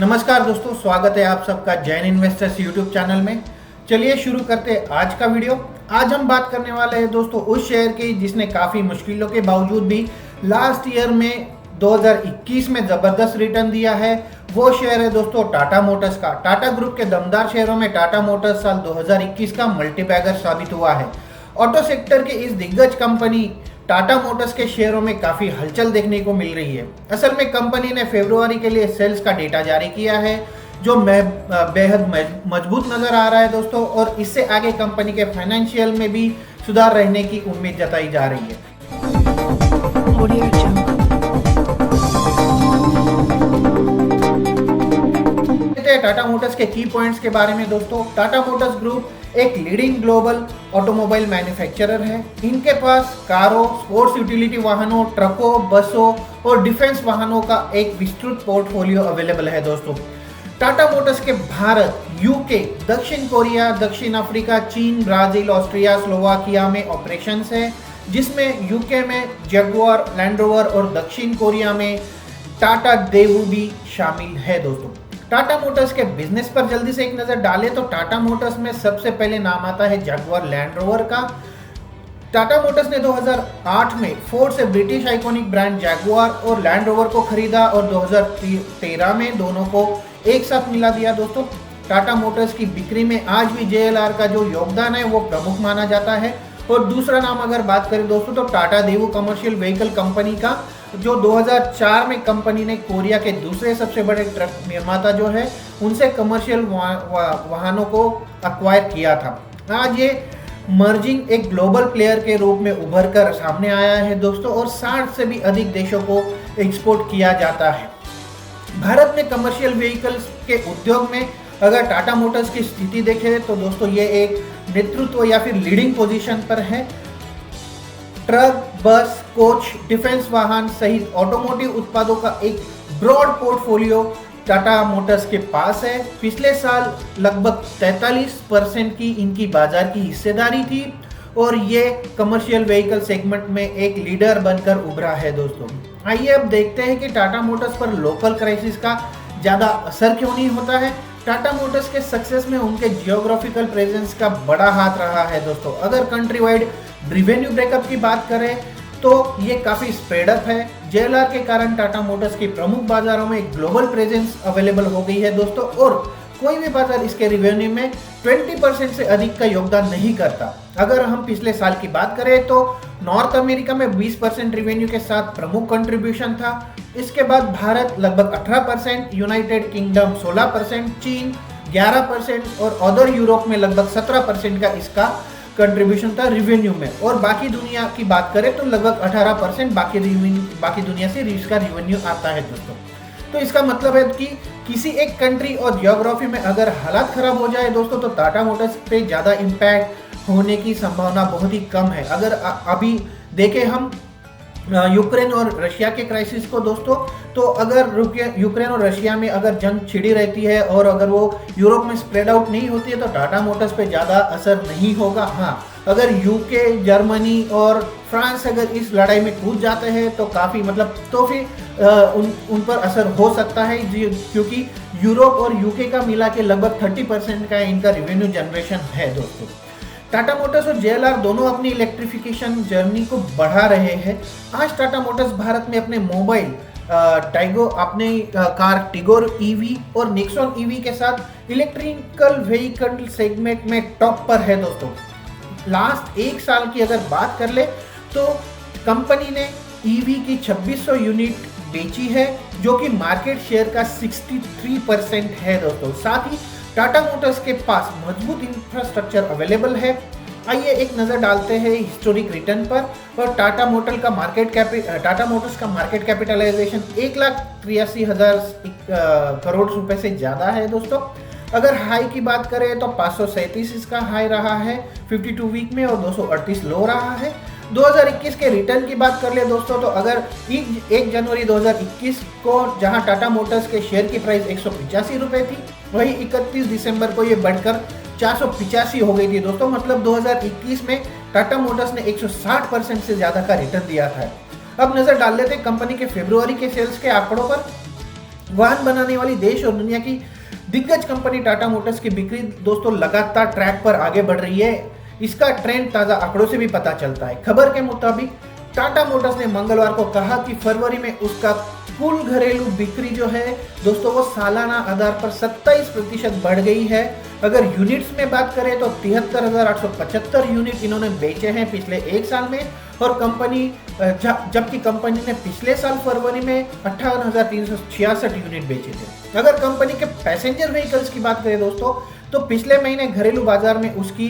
नमस्कार दोस्तों, स्वागत है आप सबका जैन इन्वेस्टर्स यूट्यूब चैनल में। चलिए शुरू करते हैं आज का वीडियो। आज हम बात करने वाले हैं दोस्तों उस शेयर की जिसने काफ़ी मुश्किलों के बावजूद भी लास्ट ईयर में 2021 में ज़बरदस्त रिटर्न दिया है। वो शेयर है दोस्तों टाटा मोटर्स का। टाटा ग्रुप के दमदार शेयरों में टाटा मोटर्स साल 2021 का मल्टीबैगर साबित हुआ है। ऑटो सेक्टर की इस दिग्गज कंपनी टाटा मोटर्स के शेयरों में काफ़ी हलचल देखने को मिल रही है। असल में कंपनी ने फरवरी के लिए सेल्स का डेटा जारी किया है जो बेहद मजबूत नज़र आ रहा है दोस्तों, और इससे आगे कंपनी के फाइनेंशियल में भी सुधार रहने की उम्मीद जताई जा रही है। टाटा मोटर्स के की पॉइंट्स के बारे में दोस्तों, टाटा मोटर्स ग्रुप एक लीडिंग ग्लोबल ऑटोमोबाइल मैन्युफैक्चरर है। इनके पास कारों, स्पोर्ट्स यूटिलिटी वाहनों, ट्रकों, बसों और डिफेंस वाहनों का एक विस्तृत पोर्टफोलियो अवेलेबल है दोस्तों। टाटा मोटर्स के भारत, यूके, दक्षिण कोरिया, दक्षिण अफ्रीका, चीन, ब्राजील, ऑस्ट्रिया, स्लोवाकिया में ऑपरेशंस है, जिसमें यूके में जगुआर, लैंड रोवर और दक्षिण कोरिया में टाटा देवू भी शामिल है दोस्तों। टाटा मोटर्स के बिजनेस पर जल्दी से एक नज़र डालें तो टाटा मोटर्स में सबसे पहले नाम आता है जगुआर लैंड रोवर का। टाटा मोटर्स ने 2008 में फोर्ड से ब्रिटिश आइकॉनिक ब्रांड जगुआर और लैंड रोवर को खरीदा और 2013 में दोनों को एक साथ मिला दिया दोस्तों। टाटा मोटर्स की बिक्री में आज भी JLR का जो योगदान है वो प्रमुख माना जाता है। और दूसरा नाम अगर बात करें दोस्तों तो टाटा देवू कमर्शियल व्हीकल कंपनी का, जो 2004 में कंपनी ने कोरिया के दूसरे सबसे बड़े ट्रक निर्माता जो है उनसे कमर्शियल वाहनों को अक्वायर किया था। आज ये मर्जिंग एक ग्लोबल प्लेयर के रूप में उभर कर सामने आया है दोस्तों, और 60 से भी अधिक देशों को एक्सपोर्ट किया जाता है। भारत में कमर्शियल व्हीकल्स के उद्योग में अगर टाटा मोटर्स की स्थिति देखें तो दोस्तों ये एक नेतृत्व या फिर लीडिंग पोजीशन पर है। ट्रक, बस, कोच, डिफेंस वाहन सहित ऑटोमोटिव उत्पादों का एक ब्रॉड पोर्टफोलियो टाटा मोटर्स के पास है। पिछले साल लगभग 43% की इनकी बाजार की हिस्सेदारी थी और ये कमर्शियल व्हीकल सेगमेंट में एक लीडर बनकर उभरा है दोस्तों। आइए अब देखते हैं कि टाटा मोटर्स पर लोकल क्राइसिस का ज़्यादा असर क्यों नहीं होता है। टाटा मोटर्स के सक्सेस में उनके जियोग्राफिकल प्रेजेंस का बड़ा हाथ रहा है दोस्तों। अगर कंट्री वाइड रिवेन्यू ब्रेकअप की बात करें तो ये काफ़ी स्प्रेड अप है। JLR के कारण टाटा मोटर्स की प्रमुख बाजारों में ग्लोबल प्रेजेंस अवेलेबल हो गई है दोस्तों, और कोई भी बाजार इसके रिवेन्यू में 20% से अधिक का योगदान नहीं करता। अगर हम पिछले साल की बात करें तो नॉर्थ अमेरिका में 20% रिवेन्यू के साथ प्रमुख कंट्रीब्यूशन था। इसके बाद भारत लगभग 18%, यूनाइटेड किंगडम 16%, चीन 11% और अदर यूरोप में लगभग 17% का इसका कंट्रीब्यूशन था रिवेन्यू में। और बाकी दुनिया की बात करें तो लगभग 18% बाकी दुनिया से इसका रिवेन्यू आता है दोस्तों। तो इसका मतलब है कि किसी एक कंट्री और जियोग्राफी में अगर हालात खराब हो जाए दोस्तों तो टाटा मोटर्स पे ज़्यादा इम्पैक्ट होने की संभावना बहुत ही कम है। अगर अभी देखें हम यूक्रेन और रशिया के क्राइसिस को दोस्तों, तो अगर यूक्रेन और रशिया में अगर जंग छिड़ी रहती है और अगर वो यूरोप में स्प्रेड आउट नहीं होती है तो टाटा मोटर्स पे ज़्यादा असर नहीं होगा। हाँ, अगर यूके, जर्मनी और फ्रांस अगर इस लड़ाई में कूद जाते हैं तो काफ़ी तो फिर उन पर असर हो सकता है, क्योंकि यूरोप और यूके का मिला के लगभग 30% का इनका रिवेन्यू जनरेशन है दोस्तों। टाटा मोटर्स और JLR दोनों अपनी इलेक्ट्रिफिकेशन जर्नी को बढ़ा रहे हैं। आज टाटा मोटर्स भारत में अपने मोबाइल कार टिगोर EV और निक्सॉन EV के साथ इलेक्ट्रिकल व्हीकल सेगमेंट में टॉप पर है दोस्तों। लास्ट एक साल की अगर बात कर ले तो कंपनी ने EV की 2600 यूनिट बेची है, जो कि मार्केट शेयर का 63% है दोस्तों। साथ ही टाटा मोटर्स के पास मजबूत इंफ्रास्ट्रक्चर अवेलेबल है। आइए एक नज़र डालते हैं हिस्टोरिक रिटर्न पर। और टाटा मोटर्स का मार्केट कैपिटलाइजेशन 1,83,000 करोड़ रुपए से ज़्यादा है दोस्तों। अगर हाई की बात करें तो 537 इसका हाई रहा है 52 वीक में और 238 लो रहा है। 2021 के रिटर्न की बात कर ले दोस्तों, तो अगर 1 जनवरी 2021 को जहां टाटा मोटर्स के शेयर की प्राइस 185 रुपये थी, वही 31 दिसंबर को ये बढ़कर 485 हो गई थी दोस्तों। मतलब 2021 में टाटा मोटर्स ने 160% से ज़्यादा का रिटर्न दिया था। अब नज़र डाल लेते हैं कंपनी के फरवरी के सेल्स के आंकड़ों पर। वाहन बनाने वाली देश और दुनिया की दिग्गज कंपनी टाटा मोटर्स की बिक्री दोस्तों लगातार ट्रैक पर आगे बढ़ रही है। इसका ट्रेंड ताजा आंकड़ों से भी पता चलता है। खबर के मुताबिक टाटा मोटर्स ने मंगलवार को कहा कि फरवरी में उसका कुल घरेलू बिक्री जो है दोस्तों वो सालाना आधार पर 27% बढ़ गई है। अगर यूनिट्स में बात करें तो 73,875 यूनिट इन्होंने बेचे हैं पिछले एक साल में, और जबकि कंपनी ने पिछले साल फरवरी में 58,366 यूनिट बेचे थे। अगर कंपनी के पैसेंजर व्हीकल्स की बात करें दोस्तों तो पिछले महीने घरेलू बाजार में उसकी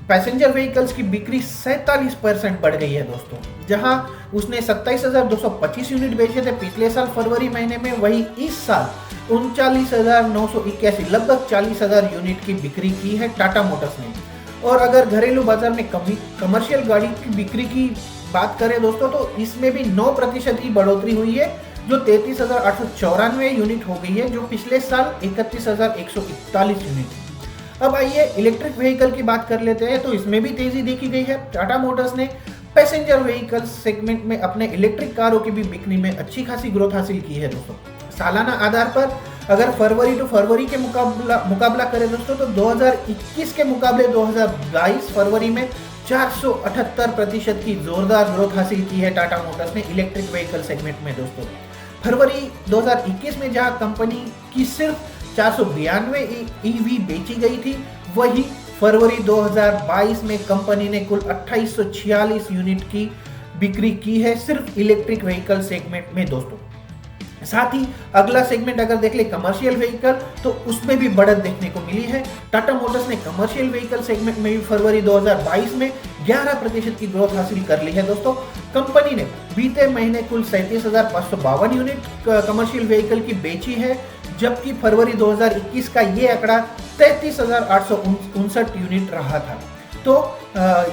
पैसेंजर व्हीकल्स की बिक्री 47% बढ़ गई है दोस्तों, जहां उसने 27,225 यूनिट बेचे थे पिछले साल फरवरी महीने में, वही इस साल 39,981 लगभग 40,000 यूनिट की बिक्री की है टाटा मोटर्स ने। और अगर घरेलू बाजार में कमर्शियल गाड़ी की बिक्री की बात करें दोस्तों तो इसमें भी 9% की बढ़ोतरी हुई है, जो 33,894 यूनिट हो गई है, जो पिछले साल 31,141 यूनिट थी। अब आइए इलेक्ट्रिक व्हीकल की बात कर लेते हैं, तो इसमें भी तेजी देखी गई है। टाटा मोटर्स ने पैसेंजर व्हीकल सेगमेंट में अपने इलेक्ट्रिक कारों की भी बिक्री में अच्छी खासी ग्रोथ हासिल की है दोस्तों। सालाना आधार पर अगर फरवरी टू फरवरी के मुकाबला करें दोस्तों तो 2021 के मुकाबले 2022 फरवरी में 478% की जोरदार ग्रोथ हासिल की है टाटा मोटर्स ने इलेक्ट्रिक व्हीकल सेगमेंट में दोस्तों। फरवरी 2021 में जहां कंपनी की सिर्फ 492 ईवी बेची गई थी, वही फरवरी 2022 में कंपनी ने कुल 2846 यूनिट की बिक्री की है सिर्फ इलेक्ट्रिक व्हीकल सेगमेंट में दोस्तों। साथ ही अगला सेगमेंट अगर देख ले कमर्शियल व्हीकल, तो उसमें भी बढ़त देखने को मिली है। टाटा मोटर्स ने कमर्शियल व्हीकल सेगमेंट में भी फरवरी 2022 में 11% की ग्रोथ हासिल कर ली है दोस्तों। कंपनी ने बीते महीने कुल 37,552 यूनिट कमर्शियल व्हीकल की बेची है, जबकि फरवरी 2021 का ये आंकड़ा 33,859 यूनिट रहा था। तो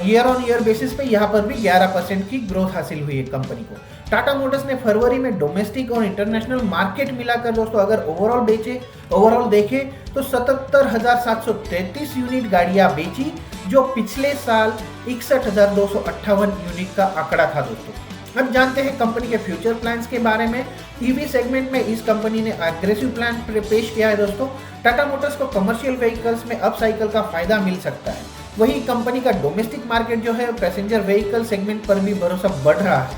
ईयर ऑन ईयर बेसिस पे यहाँ पर भी 11% की ग्रोथ हासिल हुई है कंपनी को। टाटा मोटर्स ने फरवरी में डोमेस्टिक और इंटरनेशनल मार्केट मिलाकर दोस्तों अगर ओवरऑल देखें तो 77,733 यूनिट गाड़ियां बेची, जो पिछले साल 61,258 यूनिट का आंकड़ा था दोस्तों। अब जानते हैं कंपनी के फ्यूचर प्लान्स के बारे में। ईवी सेगमेंट में इस कंपनी ने एग्रेसिव प्लान पेश किया है दोस्तों। टाटा मोटर्स को कमर्शियल व्हीकल्स में अप साइकिल का फायदा मिल सकता है, वही कंपनी का डोमेस्टिक मार्केट जो है पैसेंजर व्हीकल सेगमेंट पर भी भरोसा बढ़ रहा है।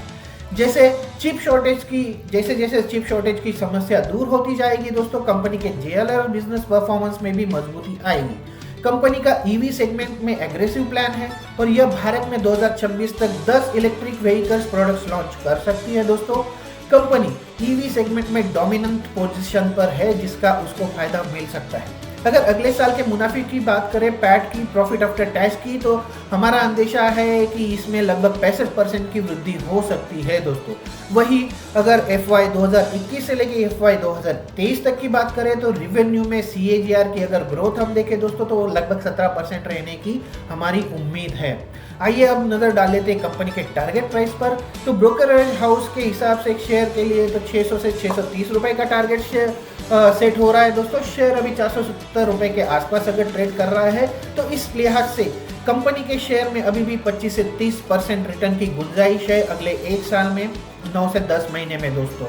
जैसे चिप शॉर्टेज की समस्या दूर होती जाएगी दोस्तों, कंपनी के JLR बिजनेस परफॉर्मेंस में भी मजबूती आएगी। कंपनी का ईवी सेगमेंट में एग्रेसिव प्लान है और यह भारत में 2026 तक 10 इलेक्ट्रिक व्हीकल्स प्रोडक्ट्स लॉन्च कर सकती है दोस्तों। कंपनी ईवी सेगमेंट में डोमिनेंट पोजीशन पर है, जिसका उसको फायदा मिल सकता है। अगर अगले साल के मुनाफे की बात करें, पैट की, प्रॉफिट आफ्टर टैक्स की, तो हमारा अंदेशा है कि इसमें लगभग 65% की वृद्धि हो सकती है दोस्तों। वही अगर FY 2021 से लेके FY 2023 तक की बात करें तो रिवेन्यू में CAGR की अगर ग्रोथ हम देखें दोस्तों तो लगभग 17% रहने की हमारी उम्मीद है। आइए अब नजर डाल लेते हैं कंपनी के टारगेट प्राइस पर। तो ब्रोकरेज हाउस के हिसाब से एक शेयर के लिए तो 600 से 630 रुपए का टारगेट शेयर सेट हो रहा है दोस्तों। शेयर अभी 470 रुपए के आसपास अगर ट्रेड कर रहा है, तो इस लिहाज से कंपनी के शेयर में अभी भी 25 से 30% रिटर्न की गुंजाइश है अगले एक साल में, 9 से 10 महीने में दोस्तों।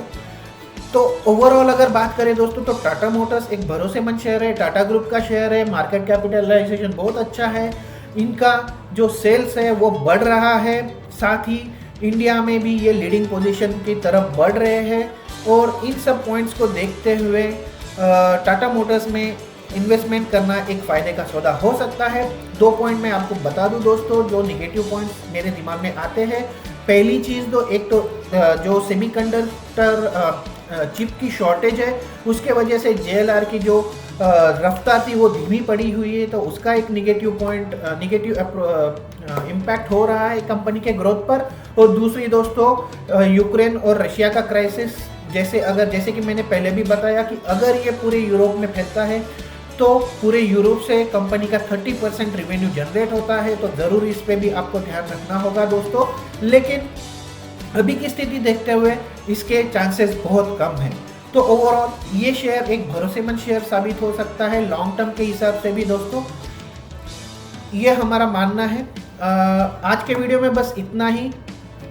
तो ओवरऑल अगर बात करें दोस्तों तो टाटा मोटर्स एक भरोसेमंद शेयर है, टाटा ग्रुप का शेयर है, मार्केट कैपिटलाइजेशन बहुत अच्छा है, इनका जो सेल्स है वो बढ़ रहा है, साथ ही इंडिया में भी ये लीडिंग पोजीशन की तरफ बढ़ रहे हैं। और इन सब पॉइंट्स को देखते हुए टाटा मोटर्स में इन्वेस्टमेंट करना एक फ़ायदे का सौदा हो सकता है। 2 पॉइंट मैं आपको बता दूं दोस्तों, जो निगेटिव पॉइंट्स मेरे दिमाग में आते हैं। पहली चीज़ तो एक तो जो सेमीकंडक्टर चिप की शॉर्टेज है, उसके वजह से JLR की जो रफ्तार थी वो धीमी पड़ी हुई है, तो उसका एक निगेटिव इम्पैक्ट हो रहा है कंपनी के ग्रोथ पर। और दूसरी दोस्तों यूक्रेन और रशिया का क्राइसिस, जैसे कि मैंने पहले भी बताया कि अगर ये पूरे यूरोप में फैलता है तो पूरे यूरोप से कंपनी का 30% रेवेन्यू जनरेट होता है, तो ज़रूर इस पे भी आपको ध्यान रखना होगा दोस्तों। लेकिन अभी की स्थिति देखते हुए इसके चांसेस बहुत कम हैं। तो ओवरऑल ये शेयर एक भरोसेमंद शेयर साबित हो सकता है लॉन्ग टर्म के हिसाब से भी दोस्तों, ये हमारा मानना है। आज के वीडियो में बस इतना ही।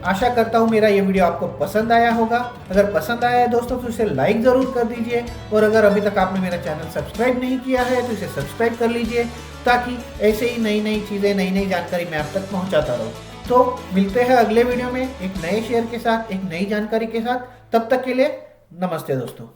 आशा करता हूँ मेरा ये वीडियो आपको पसंद आया होगा। अगर पसंद आया है दोस्तों तो इसे लाइक ज़रूर कर दीजिए, और अगर अभी तक आपने मेरा चैनल सब्सक्राइब नहीं किया है तो इसे सब्सक्राइब कर लीजिए, ताकि ऐसे ही नई नई चीज़ें, नई नई जानकारी मैं आप तक पहुँचाता रहूँ। तो मिलते हैं अगले वीडियो में एक नए शेयर के साथ, एक नई जानकारी के साथ। तब तक के लिए नमस्ते दोस्तों।